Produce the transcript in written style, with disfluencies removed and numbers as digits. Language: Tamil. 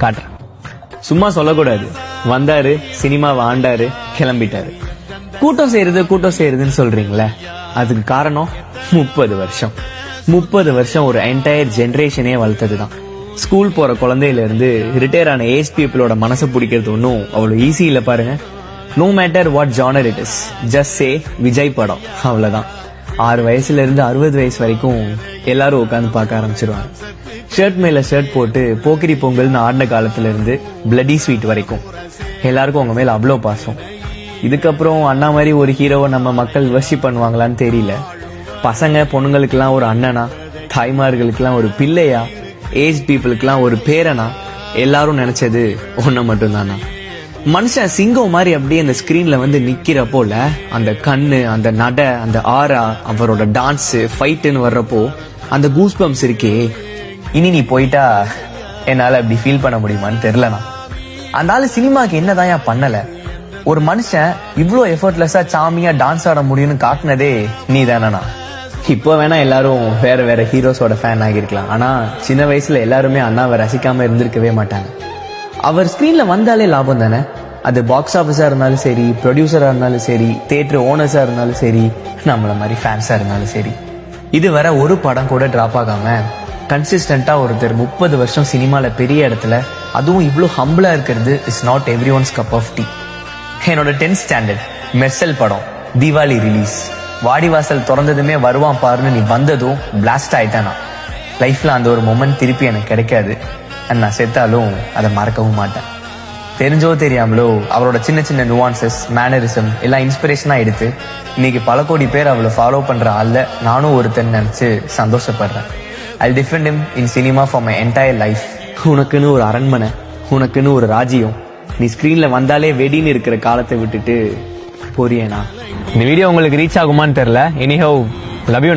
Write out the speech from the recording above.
காட்டுறேன். சும்மா சொல்லக்கூடாது. வந்தாரு, சினிமாவை ஆண்டாரு, கிளம்பிட்டாரு. கூட்டம் செய்யறதுன்னு சொல்றீங்களே, அதுக்கு காரணம் 30 வருஷம். 30 வருஷம் ஒரு என்டையர் ஜெனரேஷனே வளர்த்ததுதான். ஸ்கூல் போற குழந்தையில இருந்து ரிட்டையர் ஆன ஏஜ் பீப்புளோட மனசை பிடிக்கிறது ஒன்றும் அவ்வளவு ஈஸி இல்ல பாருங்க. No matter what genre it is, just say Vijay படம், அவ்வளவுதான். 6 வயசுல இருந்து 60 வயசு வரைக்கும் எல்லாரும் உட்காந்து பார்க்க ஆரம்பிச்சிருவாங்க. ஷர்ட் மேல ஷர்ட் போட்டு போக்கிரி பொங்கல்னு ஆடின காலத்துல இருந்து பிளடி ஸ்வீட் வரைக்கும் எல்லாருக்கும் உங்க மேல அவ்வளோ பாசம். இதுக்கப்புறம் அண்ணா மாதிரி ஒரு ஹீரோவை நம்ம மக்கள் வர்ஷிப் பண்ணுவாங்களான்னு தெரியல. பசங்க பொண்ணுங்களுக்கெல்லாம் ஒரு அண்ணனா, தாய்மார்களுக்கெல்லாம் ஒரு பிள்ளையா, ஏஜ் பீப்புளுக்கெல்லாம் ஒரு பேரனா, எல்லாரும் நினைச்சது ஒன்ன மட்டும் தானா. மனுஷன் சிங்கம் மாதிரி அப்படியே அந்த ஸ்கிரீன்ல வந்து நிக்கிறப்போல அந்த கண்ணு, அந்த நட, அந்த ஆரா, அவரோட டான்ஸ், ஃபைட்டுன்னு வர்றப்போ அந்த கூஸ் பம்ப்ஸ் இருக்கே, இனி நீ போயிட்டா என்னால அப்படி ஃபீல் பண்ண முடியுமான்னு தெரியலனா. அந்த ஆளு சினிமாக்கு என்னதான் பண்ணல. ஒரு மனுஷன் இவ்வளோ எஃபர்ட்லெஸ்ஸா சாமியா டான்ஸ் ஆட முடியும்னு காட்டினதே நீ தானா. இப்போ வேணா எல்லாரும் வேற வேற ஹீரோஸோட ஃபேன் ஆகிருக்கலாம். ஆனா சின்ன வயசுல எல்லாருமே அண்ணாவை ரசிக்காம இருந்திருக்கவே மாட்டாங்க. அவர் ஸ்கிரீன்ல வந்தாலே லாபம் தானே. அது பாக்ஸ் ஆஃபீஸா இருந்தாலும் சரி, ப்ரொடியூசரா இருந்தாலும் சரி, தியேட்டர் ஓனர்ஸா இருந்தாலும் சரி, நம்மள மாதிரி ஃபேன்ஸா இருந்தாலும் சரி. இது வர ஒரு படம் கூட டிராப் ஆகாம கன்சிஸ்டன்டா ஒருத்தர் 30 வருஷம் சினிமால பெரிய இடத்துல, அதுவும் இவ்வளோ ஹம்பிளா இருக்கிறது is not everyone's cup of tea. என்னோட 10th ஸ்டாண்டர்ட் மெர்சல் படம் தீபாவளி ரிலீஸ். வாடிவாசல் திறந்ததுமே வருவான் பாருன்னு நீ வந்ததும் பிளாஸ்ட் ஆயிட்டானா. லைஃப்ல அந்த ஒரு மொமெண்ட் திருப்பி எனக்கு கிடைக்காது. நான் செத்தாலும் அதை மறக்கவும் மாட்டேன். தெரிஞ்சோ தெரியாமலோ அவரோட சின்ன சின்ன நுவான்சஸ், மேனரிசம் எல்லாம் இன்ஸ்பிரேஷனா எடுத்து இன்னைக்கு பல கோடி பேர் அவளை ஃபாலோ பண்ற ஆள்ல நானும் ஒருத்தன் நினைச்சு சந்தோஷப்படுறேன். I'll defend him in cinema for my entire life. உனக்குன்னு ஒரு அரண்மனை, உனக்குன்னு ஒரு ராஜ்யம், நீ ஸ்கிரீன்ல வந்தாலே வெடின்னு இருக்கிற காலத்தை விட்டுட்டு போறியேனா. இந்த வீடியோ உங்களுக்கு ரீச் ஆகுமான்னு தெரியல. Anyhow, love you.